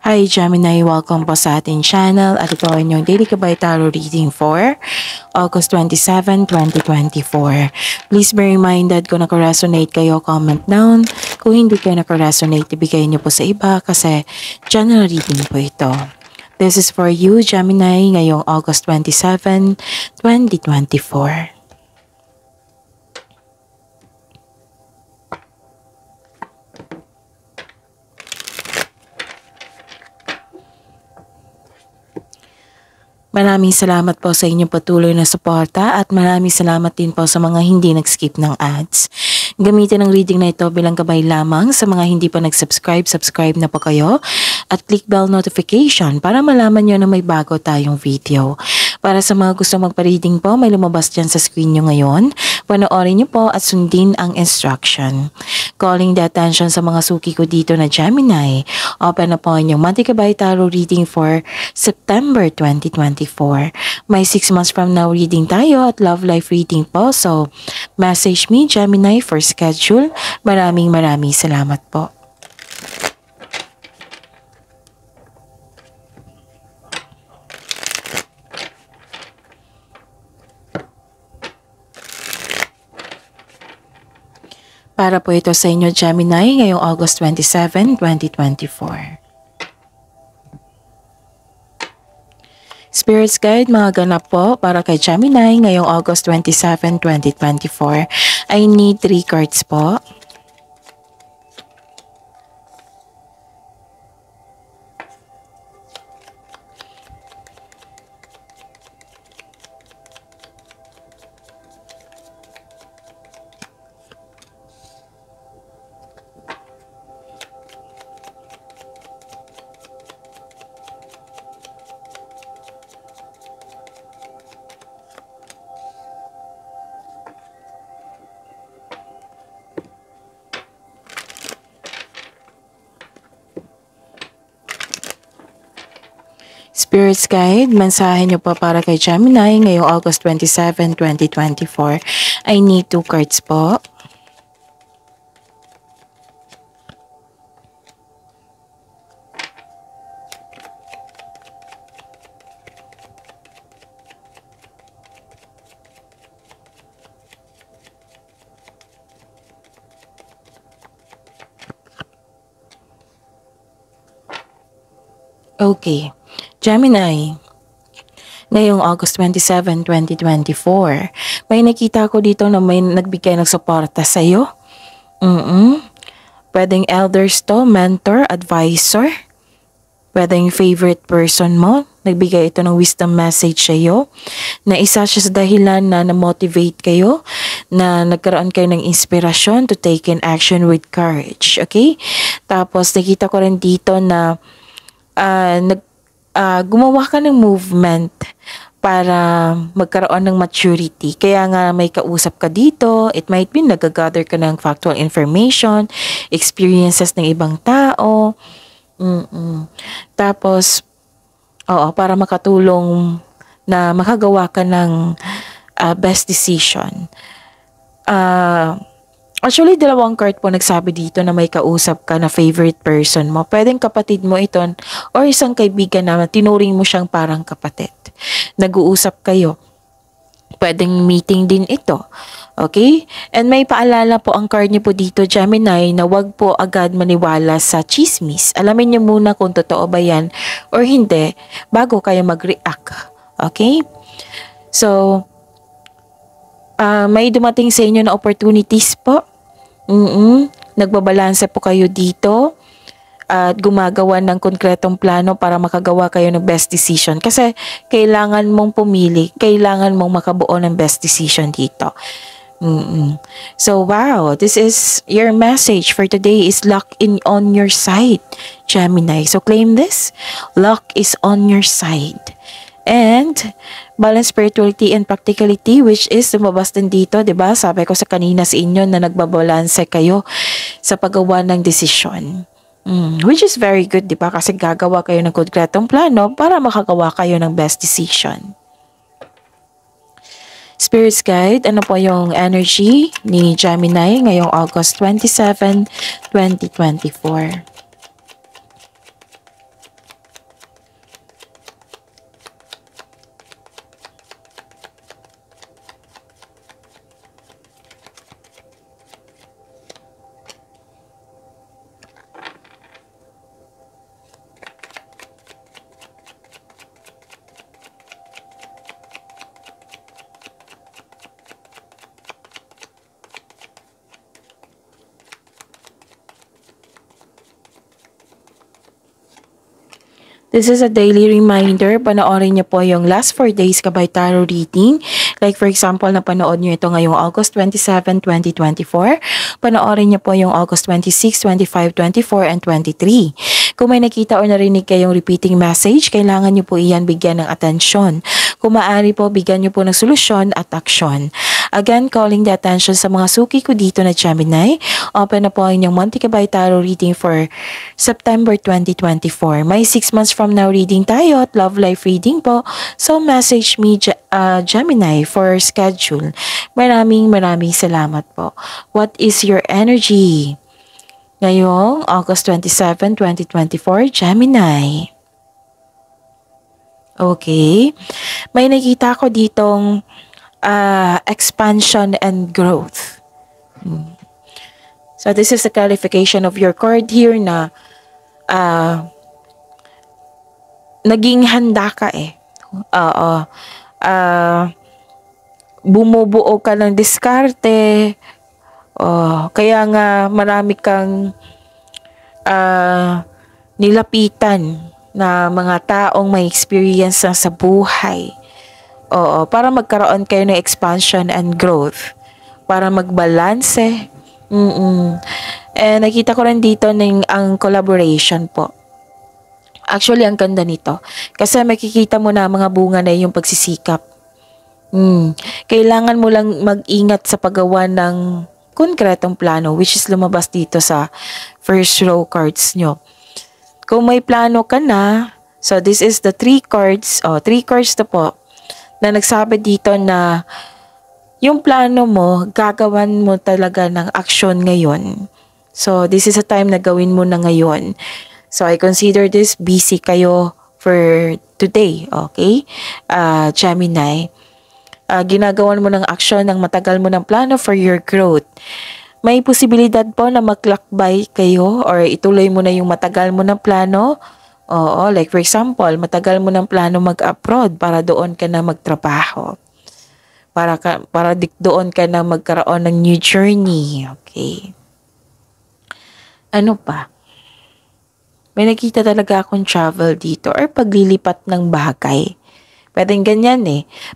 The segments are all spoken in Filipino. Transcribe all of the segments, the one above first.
Hi Gemini, welcome po sa ating channel at ito ay inyong Daily Gabay Tarot Reading for August 27, 2024. Please be reminded kung naka-resonate kayo, comment down. Kung hindi kayo naka-resonate, ibigay niyo po sa iba kasi general reading po ito. This is for you Gemini ngayong August 27, 2024. Maraming salamat po sa inyong patuloy na suporta at maraming salamat din po sa mga hindi nag-skip ng ads. Gamitin ang reading na ito bilang gabay lamang sa mga hindi pa nag-subscribe, subscribe na po kayo at click bell notification para malaman nyo na may bago tayong video. Para sa mga gusto magpa-reading po, may lumabas dyan sa screen nyo ngayon. Panoorin nyo po at sundin ang instruction. Calling the attention sa mga suki ko dito na Gemini. Open na po inyong Monthly Gabay Tarot Reading for September 2024. May 6 months from now reading tayo at love life reading po. So, message me Gemini for schedule. Maraming salamat po. Para po ito sa inyo Gemini ngayong August 27, 2024. Spirits Guide, mga ganap po para kay Gemini ngayong August 27, 2024. I need 3 cards po. Spirits Guide, mensahe nyo po para kay Gemini ngayong August 27, 2024. I need 2 cards po. Okay. Gemini, ngayong August 27, 2024, may nakita ko dito na may nagbigay ng suporta sa'yo. Pwedeng elders to, mentor, advisor. Pwedeng favorite person mo. Nagbigay ito ng wisdom message sa'yo. Na isa siya sa dahilan na na-motivate kayo, na nagkaroon kayo ng inspirasyon to take in action with courage. Okay? Tapos nakita ko rin dito na gumawa ka ng movement para magkaroon ng maturity. Kaya nga may kausap ka dito. It might be nag-gather ka ng factual information, experiences ng ibang tao. Tapos, para makatulong na makagawa ka ng best decision. Actually, 2 card po nagsabi dito na may kausap ka na favorite person mo. Pwedeng kapatid mo ito or isang kaibigan na tinuring mo siyang parang kapatid. Nag-uusap kayo. Pwedeng meeting din ito. Okay? And may paalala po ang card niyo po dito, Gemini, na wag po agad maniwala sa chismis. Alamin niyo muna kung totoo ba yan or hindi bago kayo mag-react. Okay? So, may dumating sa inyo na opportunities po. Nagbabalanse po kayo dito at gumagawa ng konkretong plano para makagawa kayo ng best decision. Kasi kailangan mong pumili, kailangan mong makabuo ng best decision dito. So wow, this is your message for today is luck on your side, Gemini. So claim this, luck is on your side. And balance spirituality and practicality, which is lumabas din dito, 'di ba? Sabi ko sa kanina sa inyo na nagbabalanse kayo sa paggawa ng desisyon. Which is very good, 'di ba? Kasi gagawa kayo ng konkretong plano para makagawa kayo ng best decision. Spirits Guide, ano po yung energy ni Gemini ngayong August 27, 2024? This is a daily reminder. Panoorin niyo po yung last 4 days Gabay Tarot reading. Like for example, napanood niyo ito ngayong August 27, 2024. Panoorin niyo po yung August 26, 25, 24, and 23. Kung may nakita o narinig kayong repeating message, kailangan niyo po iyan bigyan ng atensyon. Kung maaari po, bigyan niyo po ng solusyon at aksyon. Again, calling the attention sa mga suki ko dito na Gemini. Open na po ang inyong Monty Gabay Tarot reading for September 2024. May 6 months from now reading tayo at love life reading po. So message me Gemini for schedule. Maraming salamat po. What is your energy? Ngayong August 27, 2024, Gemini. Okay. May nakita ko ditong expansion and growth. So this is a clarification of your card here na naging handa ka bumubuo ka ng diskarte. Kaya nga marami kang nilapitan na mga taong may experience na sa buhay. Para magkaroon kayo ng expansion and growth. Para magbalanse. Nakita ko rin dito ang collaboration po. Actually, ang ganda nito. Kasi makikita mo na mga bunga na yung pagsisikap. Kailangan mo lang mag-ingat sa paggawa ng konkretong plano, which is lumabas dito sa first row cards nyo. Kung may plano ka na, so this is the 3 cards, 3 cards na po, na nagsabi dito na yung plano mo, gagawan mo talaga ng aksyon ngayon. So, this is a time na gawin mo na ngayon. So, I consider this busy kayo for today, okay? Gemini. Ginagawan mo ng aksyon ng matagal mo ng plano for your growth. May posibilidad po na maglakbay kayo or ituloy mo na yung matagal mo ng plano. Like for example, matagal mo ng plano mag-abroad para doon ka na magtrabaho. Para doon ka na magkaroon ng new journey. Okay. Ano pa? May nakita talaga akong travel dito or paglilipat ng bagay. Pwedeng ganyan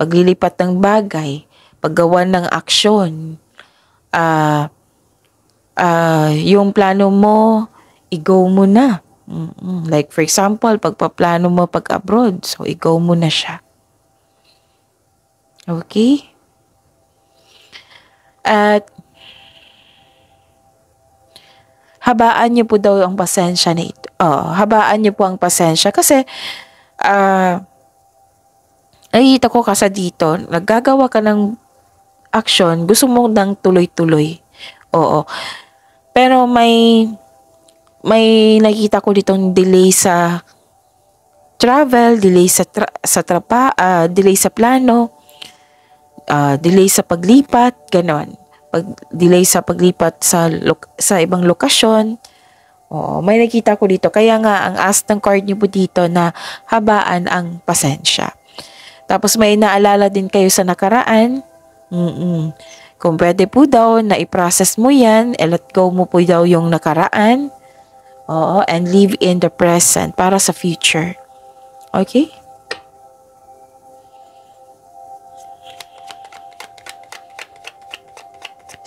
paglilipat ng bagay, paggawa ng aksyon. Yung plano mo, i-go mo na. Like for example, pagpaplano mo pag-abroad, so i-go mo na siya. Okay? At habaan niyo po daw ang pasensya na ito. Habaan niyo po ang pasensya kasi nakikita ko kasi dito, naggagawa ka ng action, gusto mo nang tuloy-tuloy. Pero may nakita ko ditong delay sa travel, delay delay sa plano, delay sa paglipat, ganon. Delay sa paglipat sa ibang lokasyon. May nakita ko dito. Kaya nga, ang ask ng card niyo po dito na habaan ang pasensya. Tapos may naalala din kayo sa nakaraan. Kung pwede po daw na i-process mo yan, let go mo po daw yung nakaraan. And live in the present para sa future. Okay?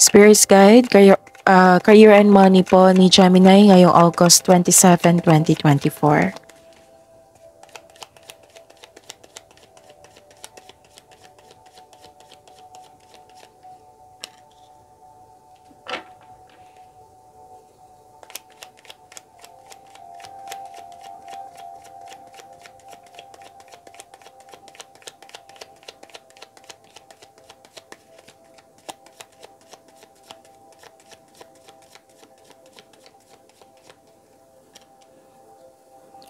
Spirit's Guide, career and money po ni Gemini ngayong August 27, 2024.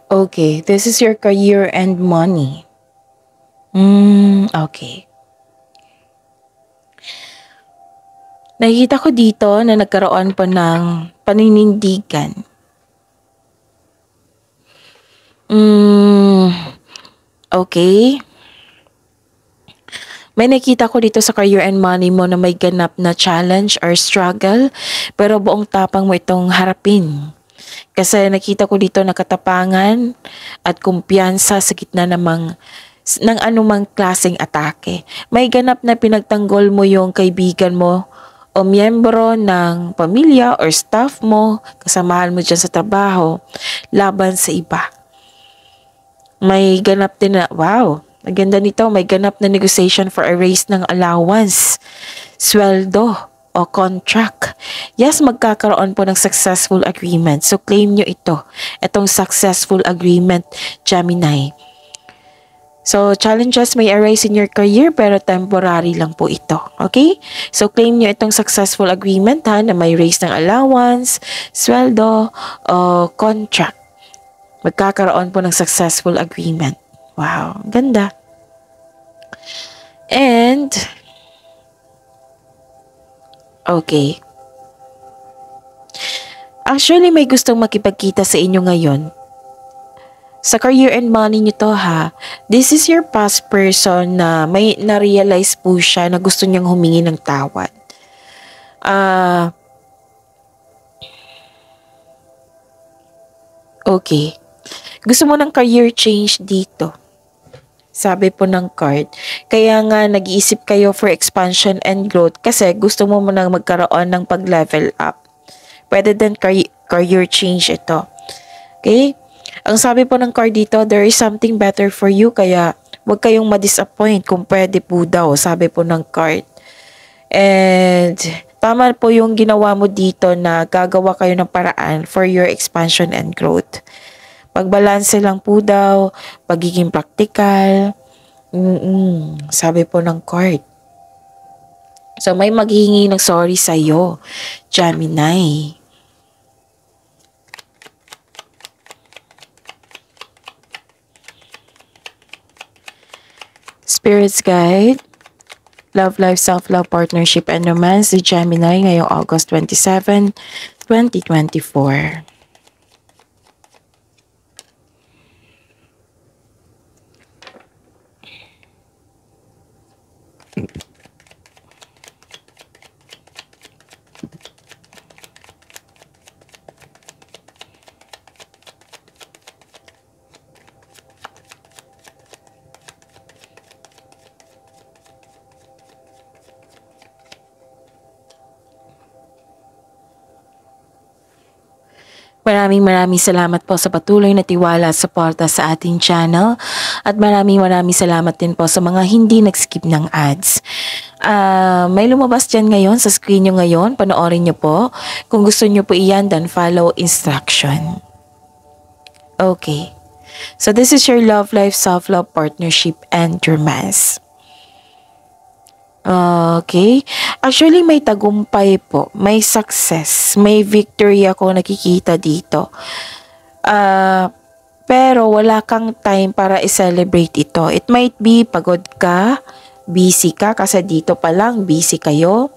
Okay, this is your career and money. Okay. Nakikita ko dito na nagkaroon pa ng paninindigan. Okay. May nakita ko dito sa career and money mo na may ganap na challenge or struggle, pero buong tapang mo itong harapin. Kasi nakita ko dito na katapangan at kumpiyansa sa gitna ng anumang klaseng atake. May ganap na pinagtanggol mo yung kaibigan mo o miyembro ng pamilya or staff mo, kasamahan mo dyan sa trabaho, laban sa iba. May ganap din na, wow, maganda nito, may ganap na negotiation for a raise ng allowance, sweldo, o contract. Yes, magkakaroon po ng successful agreement. So, claim nyo ito. Itong successful agreement, Gemini. So, challenges may arise in your career pero temporary lang po ito. Okay? So, claim nyo itong successful agreement na may raise ng allowance, sweldo, o contract. Magkakaroon po ng successful agreement. Wow, ganda. And, okay. Actually, may gustong makipagkita sa inyo ngayon. Sa career and money nyo to ha. This is your past person na may na-realize po siya na gusto niyang humingi ng tawad. Okay. Gusto mo ng career change dito. Sabi po ng card. Kaya nga nag-iisip kayo for expansion and growth kasi gusto mo nang magkaroon ng pag-level up. Pwede din career change ito. Okay? Ang sabi po ng card dito, there is something better for you kaya huwag kayong ma-disappoint kung pwede po daw, sabi po ng card. And tama po yung ginawa mo dito na gagawa kayo ng paraan for your expansion and growth. Pagbalanse lang po daw, pagiging practical. Sabi po ng card. So may maghihingi ng sorry sa'yo, Gemini. Spirit's Guide, Love Life, Self-Love, Partnership, and Romance, si Gemini ngayong August 27, 2024. Maraming salamat po sa patuloy na tiwala at suporta sa ating channel at maraming salamat din po sa mga hindi nag-skip ng ads. May lumabas dyan ngayon sa screen nyo ngayon, panoorin nyo po. Kung gusto nyo po iyan, then follow instruction. Okay. So this is your love life, self-love, partnership, and romance. Okay. Actually, may tagumpay po. May success. May victory ako nakikita dito. Pero wala kang time para i-celebrate ito. It might be pagod ka, busy ka, kasi dito pa lang busy kayo.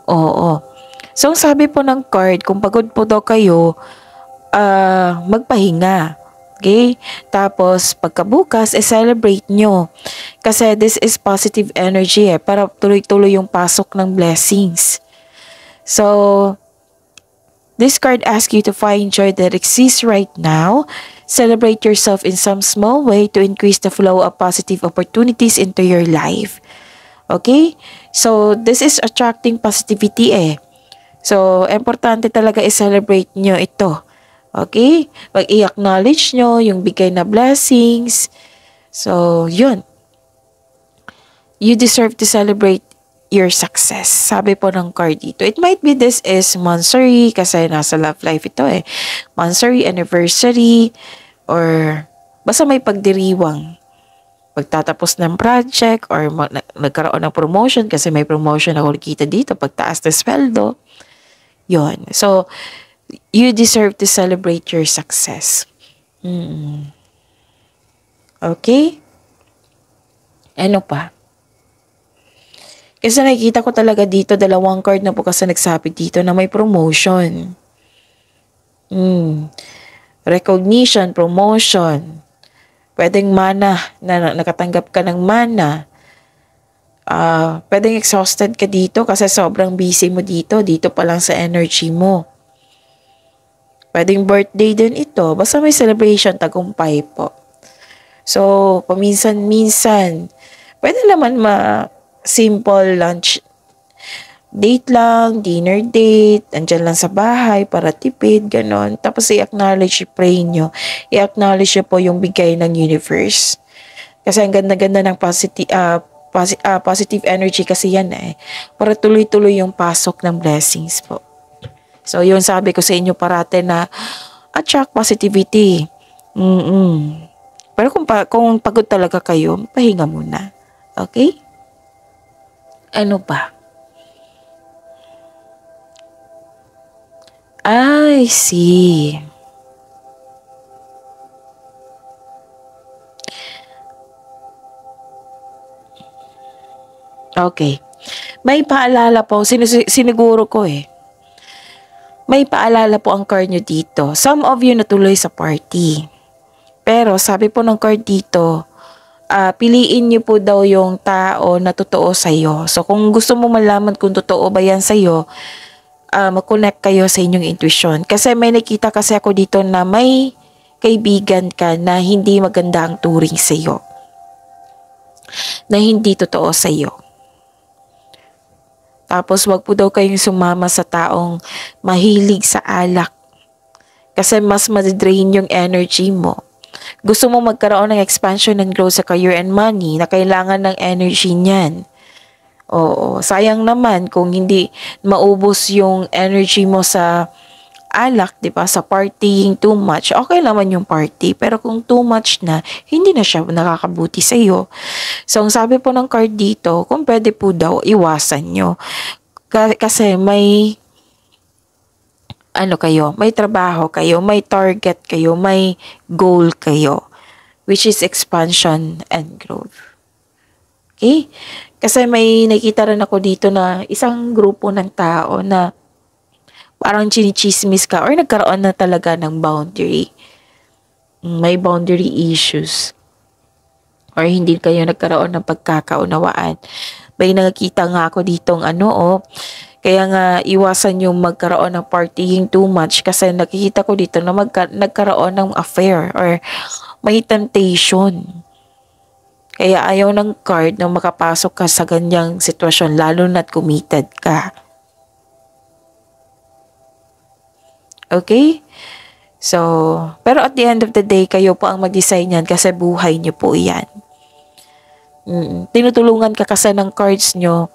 Oo. So, ang sabi po ng card, kung pagod po daw kayo, magpahinga. Okay? Tapos, pagkabukas, celebrate nyo. Kasi this is positive energy para tuloy-tuloy yung pasok ng blessings. So, this card asks you to find joy that exists right now. Celebrate yourself in some small way to increase the flow of positive opportunities into your life. Okay? So, this is attracting positivity So, importante talaga i-celebrate nyo ito. Okay? Pag i-acknowledge nyo yung bigay na blessings. So, yun. You deserve to celebrate your success. Sabi po ng card dito. It might be this is monthsary kasi nasa love life ito Monthsary, anniversary, or basta may pagdiriwang. Pagtatapos ng project or nagkaroon ng promotion kasi may promotion ako nakita dito. Pagtaas ng sweldo. Yun. So, you deserve to celebrate your success. Okay? Ano pa? Kasi nakikita ko talaga dito, dalawang card na po kasi nagsabi dito na may promotion. Recognition, promotion. Pwedeng mana, na nakatanggap ka ng mana. Pwedeng exhausted ka dito kasi sobrang busy mo dito. Dito pa lang sa energy mo. Pwedeng birthday din ito. Basta may celebration, tagumpay po. So, paminsan-minsan, pwede naman simple lunch date lang, dinner date, andyan lang sa bahay para tipid, ganon. Tapos i-acknowledge, i-pray nyo. I-acknowledge nyo po yung bigay ng universe. Kasi ang ganda-ganda ng positive energy kasi yan eh. Para tuloy-tuloy yung pasok ng blessings po. So, yun sabi ko sa inyo parate na attract positivity. Pero kung pagod talaga kayo, pahinga muna. Okay? Ano ba? I see. Okay. May paalala po. Siniguro ko eh. May paalala po ang card nyo dito. Some of you natuloy sa party. Pero sabi po ng card dito, piliin nyo po daw yung tao na totoo sa'yo. So kung gusto mo malaman kung totoo ba yan sa'yo, mag-connect kayo sa inyong intuition. Kasi may nakita kasi ako dito na may kaibigan ka na hindi maganda ang turing sa'yo. Na hindi totoo sa'yo. Tapos wag po daw kayong sumama sa taong mahilig sa alak. Kasi mas ma-drain yung energy mo. Gusto mo magkaroon ng expansion and growth sa career and money na kailangan ng energy niyan. Oo, sayang naman kung hindi maubos yung energy mo sa alak, 'di ba? Sa partying too much. Okay naman yung party, pero kung too much na, hindi na siya nakakabuti sa iyo. So, ang sabi po ng card dito, kung pwede po daw iwasan nyo. Kasi may may trabaho kayo, may target kayo, may goal kayo, which is expansion and growth. Okay? Kasi may nakita rin ako dito na isang grupo ng tao na parang chinichismis ka or nagkaroon na talaga ng boundary. May boundary issues. Or hindi kayo nagkaroon ng pagkakaunawaan. May nakita nga ako ditong kaya nga iwasan yung magkaroon ng partying too much kasi nakikita ko dito na nagkaroon ng affair or may temptation. Kaya ayaw ng card na makapasok ka sa ganyang sitwasyon lalo na't committed ka. Okay? So, pero at the end of the day, kayo po ang mag-design yan kasi buhay niyo po yan. Tinutulungan ka kasi ng cards nyo,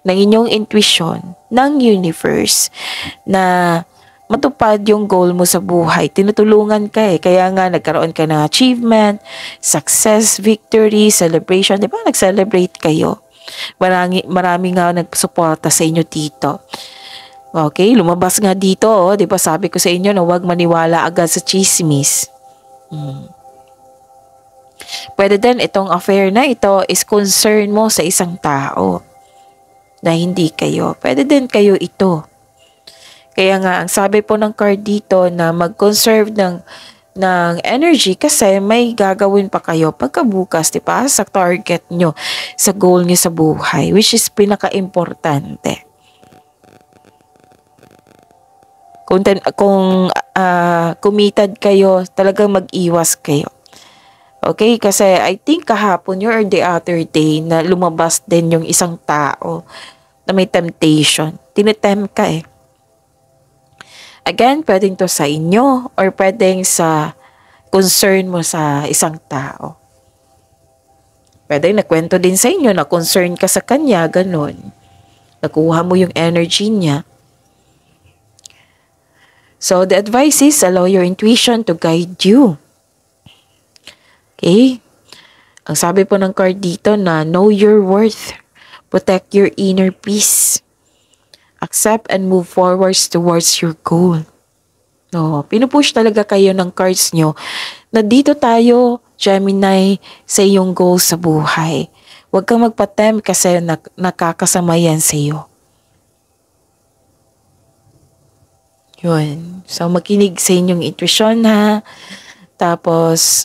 ng inyong intuition, ng universe, na matupad yung goal mo sa buhay. Tinutulungan ka eh. Kaya nga nagkaroon ka ng achievement, success, victory, celebration. Di ba? Nag-celebrate kayo. Marami nga nagsuporta sa inyo dito. Okay, lumabas nga dito. Di ba sabi ko sa inyo na huwag maniwala agad sa chismis. Pwede din itong affair na ito is concern mo sa isang tao na hindi kayo. Pwede din kayo ito. Kaya nga, ang sabi po ng card dito na mag-conserve ng energy kasi may gagawin pa kayo pagkabukas, diba? Sa target nyo, sa goal nyo sa buhay, which is pinaka-importante. Kung committed kayo, talagang mag-iwas kayo. Okay? Kasi I think kahapon or the other day na lumabas din yung isang tao na may temptation. Tinetempt ka eh. Again, pwedeng to sa inyo or pwedeng sa concern mo sa isang tao. Pwedeng nakwento din sa inyo na concern ka sa kanya, ganun. Nakuha mo yung energy niya. So, the advice is allow your intuition to guide you. Okay? Ang sabi po ng card dito na know your worth. Protect your inner peace. Accept and move forwards towards your goal. No, pinupush talaga kayo ng cards nyo na dito tayo, Gemini, sa iyong goal sa buhay. Huwag kang magpatempt kasi nakakasama yan sa iyo. Yun. So, makinig sa inyong intuition ha. Tapos,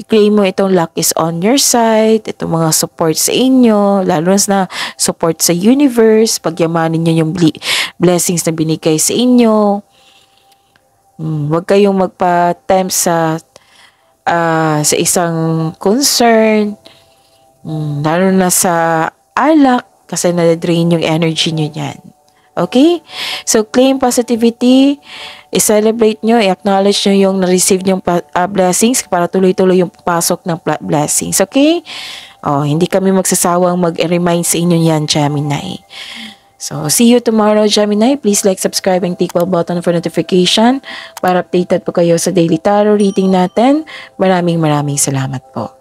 i-claim mo itong luck is on your side, itong mga support sa inyo, lalo na support sa universe, pagyamanin nyo yung blessings na binigay sa inyo. Huwag kayong magpa-tempt sa isang concern, lalo na sa alak kasi na-drain yung energy nyo yan. Okay? So, claim positivity, i-celebrate nyo, i-acknowledge nyo yung na-receive yung blessings para tuloy-tuloy yung pasok ng blessings. Okay? Hindi kami magsasawang mag-remind sa inyo yan, Gemini. So, see you tomorrow, Gemini. Please like, subscribe, and click bell button for notification para updated po kayo sa daily tarot reading natin. Maraming salamat po.